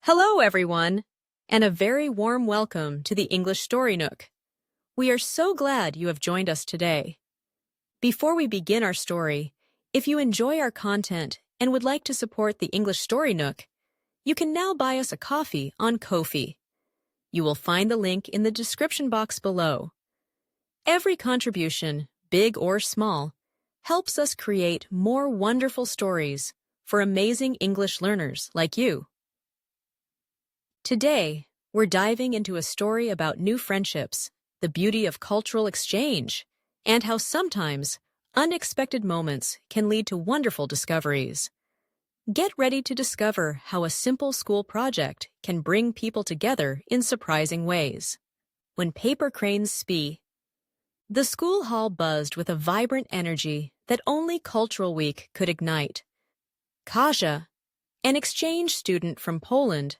Hello, everyone, and a very warm welcome to the English Story Nook. We are so glad you have joined us today. Before we begin our story, if you enjoy our content and would like to support the English Story Nook, you can now buy us a coffee on Ko-fi. You will find the link in the description box below. Every contribution, big or small, helps us create more wonderful stories for amazing English learners like you. Today, we're diving into a story about new friendships, the beauty of cultural exchange, and how sometimes unexpected moments can lead to wonderful discoveries. Get ready to discover how a simple school project can bring people together in surprising ways. When paper cranes speak. The school hall buzzed with a vibrant energy that only Cultural Week could ignite. Kasia, an exchange student from Poland,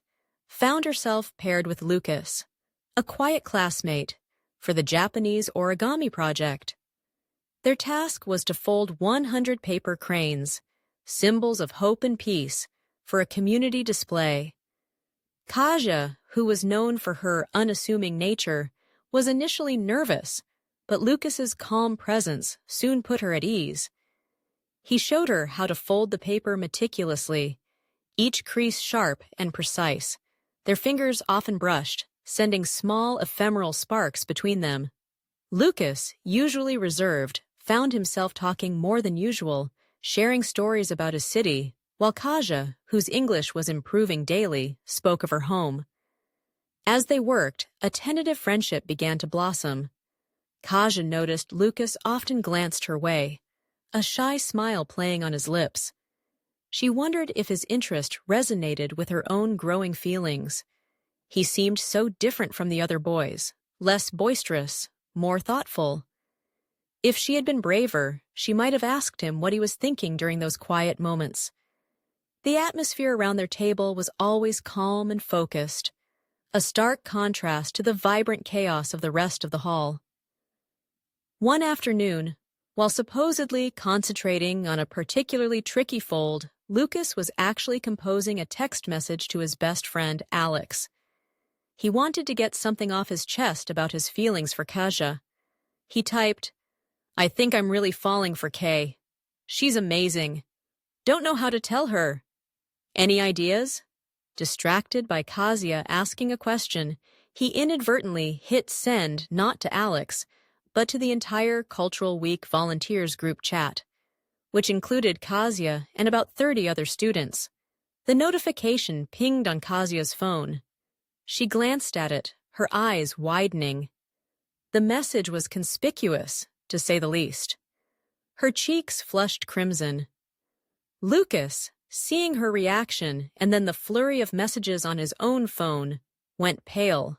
found herself paired with Lucas, a quiet classmate, for the Japanese origami project. Their task was to fold 100 paper cranes, symbols of hope and peace, for a community display. Kasia, who was known for her unassuming nature, was initially nervous, but Lucas's calm presence soon put her at ease. He showed her how to fold the paper meticulously, each crease sharp and precise, their fingers often brushed, sending small ephemeral sparks between them. Lucas, usually reserved, found himself talking more than usual, sharing stories about his city, while Kasia, whose English was improving daily, spoke of her home. As they worked, a tentative friendship began to blossom. Kasia noticed Lucas often glanced her way, a shy smile playing on his lips. She wondered if his interest resonated with her own growing feelings. He seemed so different from the other boys, less boisterous, more thoughtful. If she had been braver, she might have asked him what he was thinking during those quiet moments. The atmosphere around their table was always calm and focused, a stark contrast to the vibrant chaos of the rest of the hall. One afternoon, while supposedly concentrating on a particularly tricky fold, Lucas was actually composing a text message to his best friend, Alex. He wanted to get something off his chest about his feelings for Kasia. He typed, "I think I'm really falling for Kay. She's amazing. Don't know how to tell her. Any ideas?" Distracted by Kasia asking a question, he inadvertently hit send not to Alex, but to the entire Cultural Week volunteers group chat, which included Kasia and about 30 other students. The notification pinged on Kasia's phone. She glanced at it, her eyes widening. The message was conspicuous, to say the least. Her cheeks flushed crimson. Lucas, seeing her reaction and then the flurry of messages on his own phone, went pale.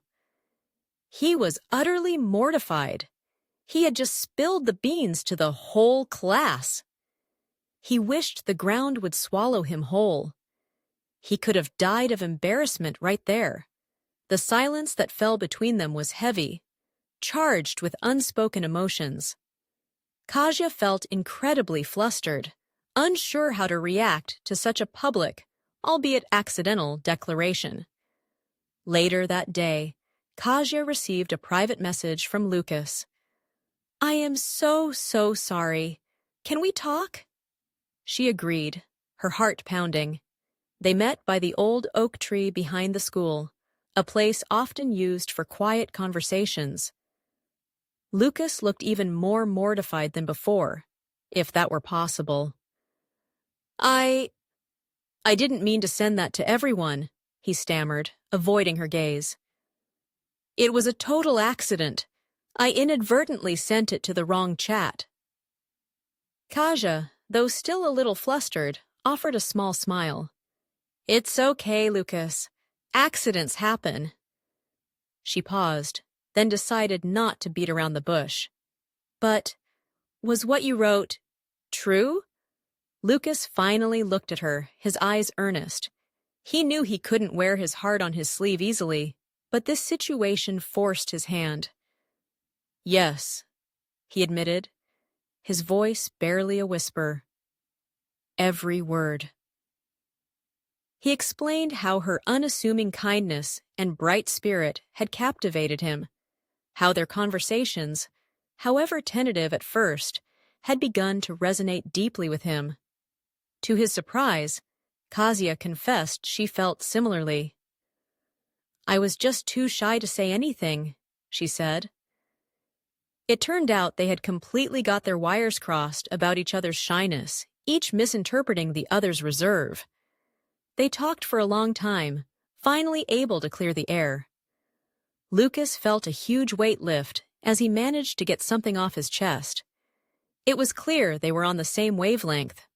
He was utterly mortified. He had just spilled the beans to the whole class. He wished the ground would swallow him whole. He could have died of embarrassment right there. The silence that fell between them was heavy, charged with unspoken emotions. Kasia felt incredibly flustered, unsure how to react to such a public, albeit accidental, declaration. Later that day, Kasia received a private message from Lucas. "I am so sorry. Can we talk?" She agreed, her heart pounding. They met by the old oak tree behind the school, a place often used for quiet conversations. Lucas looked even more mortified than before, if that were possible. I didn't mean to send that to everyone," he stammered, avoiding her gaze. "It was a total accident. I inadvertently sent it to the wrong chat." Kasia, though still a little flustered, offered a small smile. "It's okay, Lucas. Accidents happen." She paused, then decided not to beat around the bush. "But was what you wrote true?" Lucas finally looked at her, his eyes earnest. He knew he couldn't wear his heart on his sleeve easily, but this situation forced his hand. "Yes," he admitted, his voice barely a whisper. "Every word." He explained how her unassuming kindness and bright spirit had captivated him, how their conversations, however tentative at first, had begun to resonate deeply with him. To his surprise, Kasia confessed she felt similarly. "I was just too shy to say anything," she said. It turned out they had completely got their wires crossed about each other's shyness, each misinterpreting the other's reserve. They talked for a long time, finally able to clear the air. Lucas felt a huge weight lift as he managed to get something off his chest. It was clear they were on the same wavelength.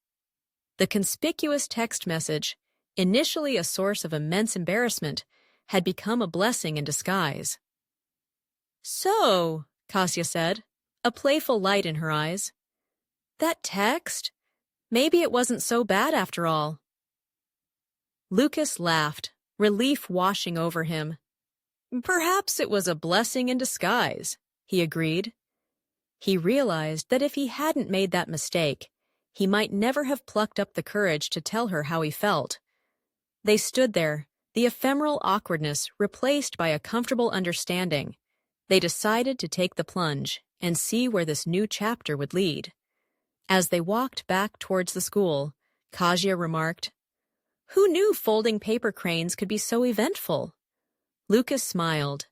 The conspicuous text message, initially a source of immense embarrassment, had become a blessing in disguise. "So," Kasia said, a playful light in her eyes, "that text? Maybe it wasn't so bad after all." Lucas laughed, relief washing over him. "Perhaps it was a blessing in disguise," he agreed. He realized that if he hadn't made that mistake, he might never have plucked up the courage to tell her how he felt. They stood there, the ephemeral awkwardness replaced by a comfortable understanding. They decided to take the plunge and see where this new chapter would lead. As they walked back towards the school, Kasia remarked, "Who knew folding paper cranes could be so eventful?" Lucas smiled.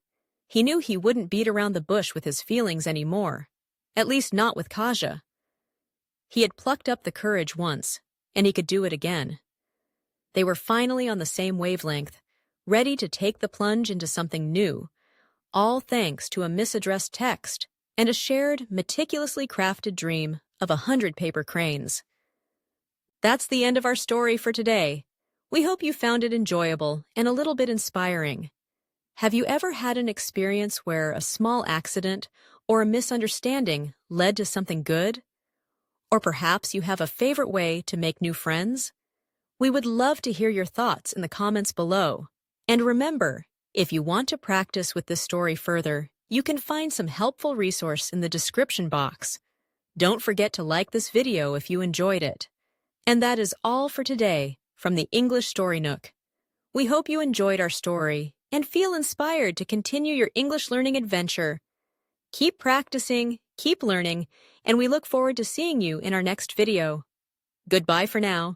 He knew he wouldn't beat around the bush with his feelings anymore, at least not with Kasia. He had plucked up the courage once, and he could do it again. They were finally on the same wavelength, ready to take the plunge into something new, all thanks to a misaddressed text and a shared, meticulously crafted dream of 100 paper cranes. That's the end of our story for today. We hope you found it enjoyable and a little bit inspiring. Have you ever had an experience where a small accident or a misunderstanding led to something good? Or perhaps you have a favorite way to make new friends? We would love to hear your thoughts in the comments below. And remember, if you want to practice with this story further, you can find some helpful resource in the description box. Don't forget to like this video if you enjoyed it. And that is all for today from the English Story Nook. We hope you enjoyed our story and feel inspired to continue your English learning adventure. Keep practicing, keep learning, and we look forward to seeing you in our next video. Goodbye for now.